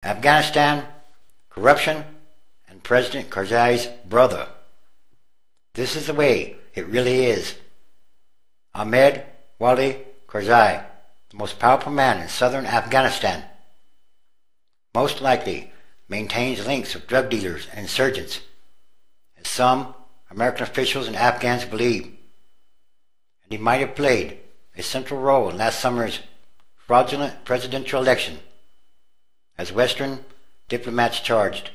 Afghanistan, corruption, and President Karzai's brother. This is the way it really is. Ahmed Wali Karzai, the most powerful man in southern Afghanistan, most likely maintains links with drug dealers and insurgents, as some American officials and Afghans believe, and he might have played a central role in last summer's fraudulent presidential election, as Western diplomats charged.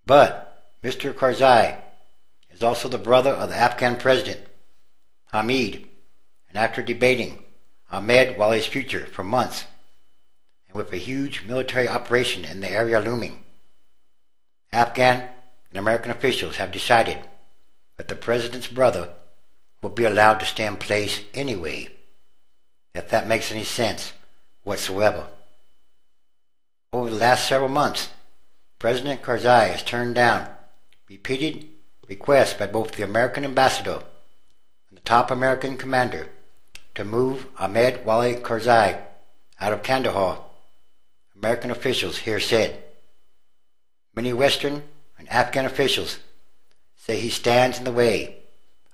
But Mr. Karzai is also the brother of the Afghan president, Hamid, and after debating Ahmed Wali's future for months, and with a huge military operation in the area looming, Afghan and American officials have decided that the president's brother will be allowed to stay in place anyway, if that makes any sense whatsoever. Over the last several months, President Karzai has turned down repeated requests by both the American ambassador and the top American commander to move Ahmed Wali Karzai out of Kandahar, American officials here said. Many Western and Afghan officials say he stands in the way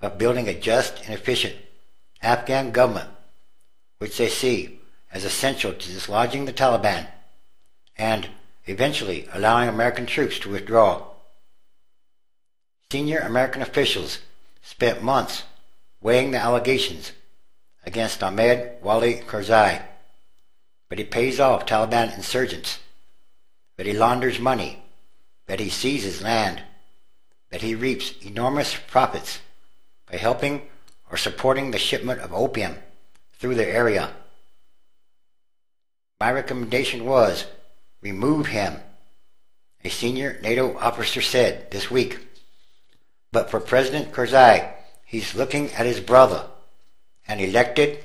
of building a just and efficient Afghan government, which they see as essential to dislodging the Taliban and eventually allowing American troops to withdraw. Senior American officials spent months weighing the allegations against Ahmed Wali Karzai, but he pays off Taliban insurgents, that he launders money, that he seizes land, that he reaps enormous profits by helping or supporting the shipment of opium through their area. My recommendation was, remove him, a senior NATO officer said this week. But for President Karzai, he's looking at his brother, an elected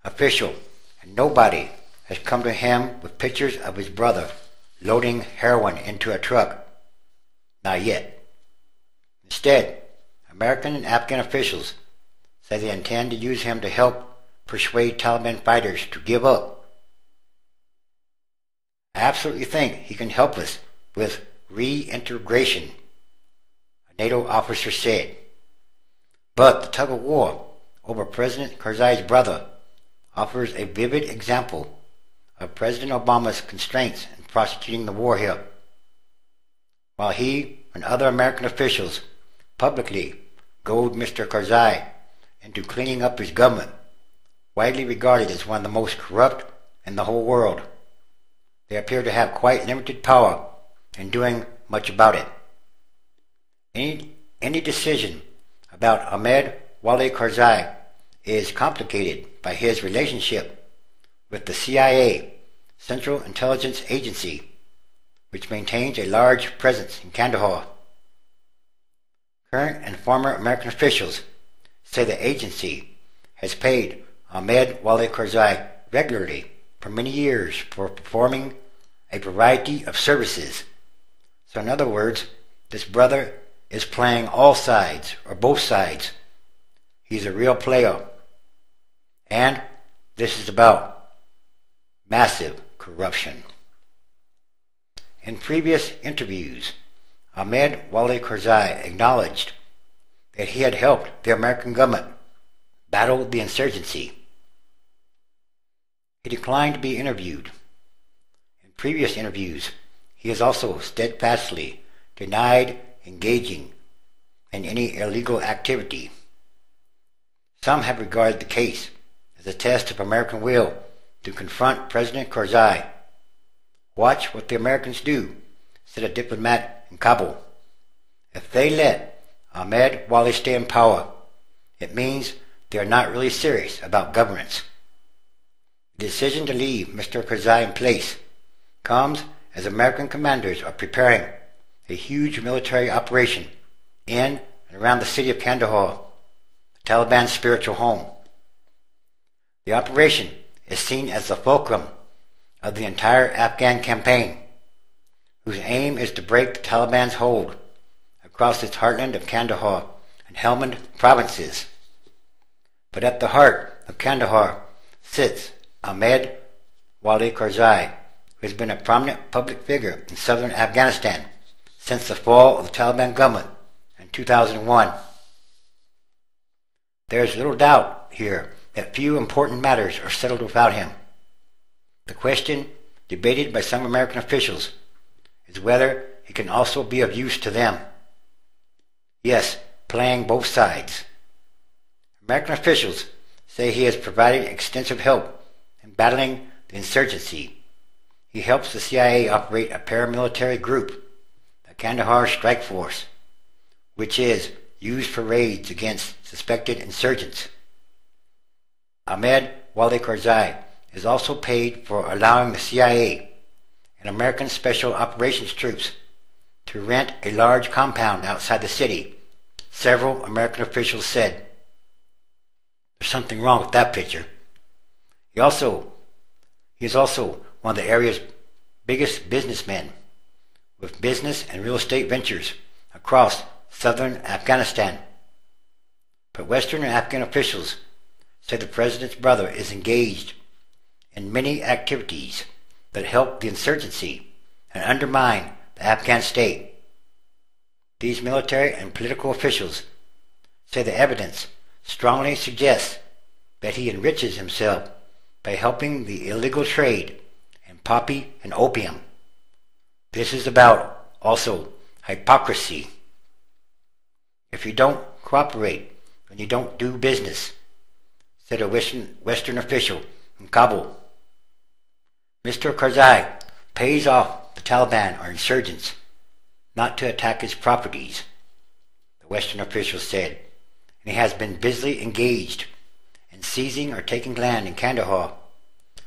official, and nobody has come to him with pictures of his brother loading heroin into a truck. Not yet. Instead, American and Afghan officials say they intend to use him to help persuade Taliban fighters to give up. I absolutely think he can help us with reintegration, a NATO officer said. But the tug of war over President Karzai's brother offers a vivid example of President Obama's constraints in prosecuting the war here. While he and other American officials publicly goad Mr. Karzai into cleaning up his government, widely regarded as one of the most corrupt in the whole world, they appear to have quite limited power in doing much about it. Any decision about Ahmed Wali Karzai is complicated by his relationship with the CIA, Central Intelligence Agency, which maintains a large presence in Kandahar. Current and former American officials say the agency has paid Ahmed Wali Karzai regularly for many years for performing a variety of services. So in other words, this brother is playing all sides, or both sides. He's a real player. And this is about massive corruption. In previous interviews, Ahmed Wali Karzai acknowledged that he had helped the American government battle the insurgency. He declined to be interviewed. In previous interviews, he has also steadfastly denied engaging in any illegal activity. Some have regarded the case as a test of American will to confront President Karzai. Watch what the Americans do, said a diplomat in Kabul. If they let Ahmed Wali stay in power, it means they are not really serious about governance. The decision to leave Mr. Karzai in place comes as American commanders are preparing a huge military operation in and around the city of Kandahar, the Taliban's spiritual home. The operation is seen as the fulcrum of the entire Afghan campaign, whose aim is to break the Taliban's hold across its heartland of Kandahar and Helmand provinces. But at the heart of Kandahar sits Ahmed Wali Karzai, who has been a prominent public figure in southern Afghanistan since the fall of the Taliban government in 2001. There is little doubt here that few important matters are settled without him. The question, debated by some American officials, is whether he can also be of use to them. Yes, playing both sides. American officials say he has provided extensive help in battling the insurgency. He helps the CIA operate a paramilitary group, the Kandahar Strike Force, which is used for raids against suspected insurgents. Ahmed Wali Karzai is also paid for allowing the CIA and American Special Operations troops to rent a large compound outside the city, several American officials said. There's something wrong with that picture. He is also one of the area's biggest businessmen, with business and real estate ventures across southern Afghanistan. But Western and Afghan officials say the president's brother is engaged in many activities that help the insurgency and undermine the Afghan state. These military and political officials say the evidence strongly suggests that he enriches himself by helping the illegal trade in poppy and opium. This is about also hypocrisy. If you don't cooperate, then you don't do business, said a Western official in Kabul. Mr. Karzai pays off the Taliban or insurgents not to attack his properties, the Western official said, and he has been busily engaged in seizing or taking land in Kandahar,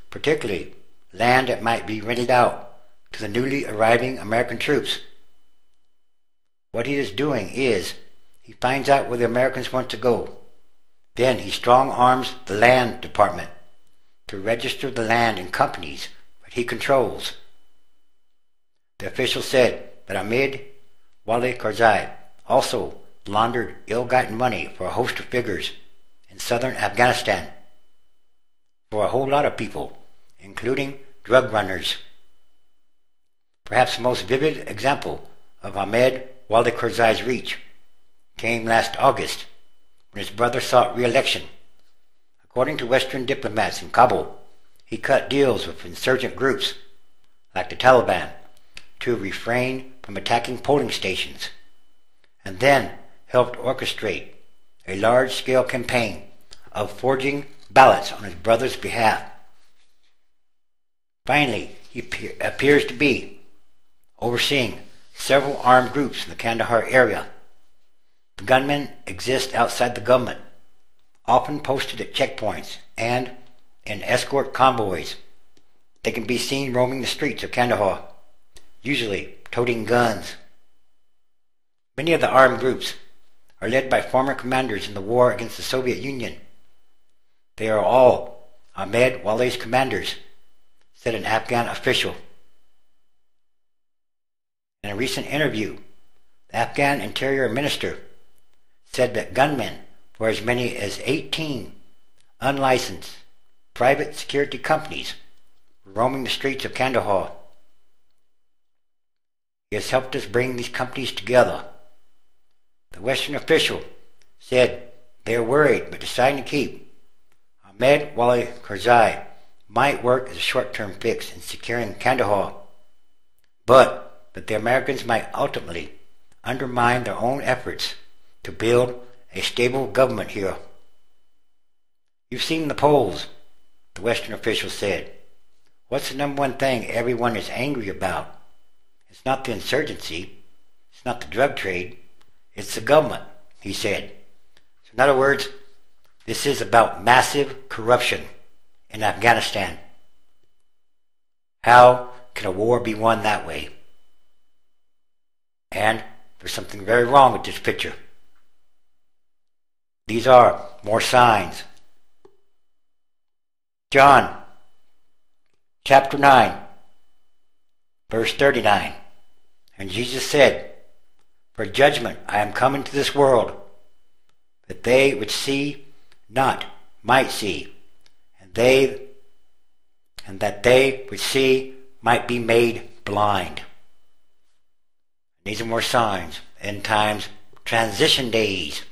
particularly land that might be rented out to the newly arriving American troops. What he is doing is, he finds out where the Americans want to go. Then he strong-arms the land department to register the land in companies that he controls. The official said that Ahmed Wali Karzai also laundered ill-gotten money for a host of figures in southern Afghanistan, for a whole lot of people, including drug runners. Perhaps the most vivid example of Ahmed Wali Karzai's reach came last August when his brother sought re-election. According to Western diplomats in Kabul, he cut deals with insurgent groups like the Taliban to refrain from attacking polling stations, and then helped orchestrate a large-scale campaign of forging ballots on his brother's behalf. Finally, he appears to be overseeing several armed groups in the Kandahar area. The gunmen exist outside the government, often posted at checkpoints and in escort convoys. They can be seen roaming the streets of Kandahar, usually toting guns. Many of the armed groups are led by former commanders in the war against the Soviet Union. They are all Ahmed Wali's commanders, said an Afghan official. In a recent interview, the Afghan Interior Minister said that gunmen for as many as 18 unlicensed private security companies were roaming the streets of Kandahar. He has helped us bring these companies together. The Western official said they are worried but deciding to keep Ahmed Wali Karzai might work as a short-term fix in securing Kandahar, but that the Americans might ultimately undermine their own efforts to build a stable government here. You've seen the polls, the Western official said. What's the number one thing everyone is angry about? It's not the insurgency, it's not the drug trade, it's the government, he said. So in other words, this is about massive corruption in Afghanistan. How can a war be won that way? And there's something very wrong with this picture. These are more signs. John, chapter 9, verse 39. And Jesus said, For judgment I am come into this world, that they which see not might see, and that they which see might be made blind. These are more signs. End times, transition days.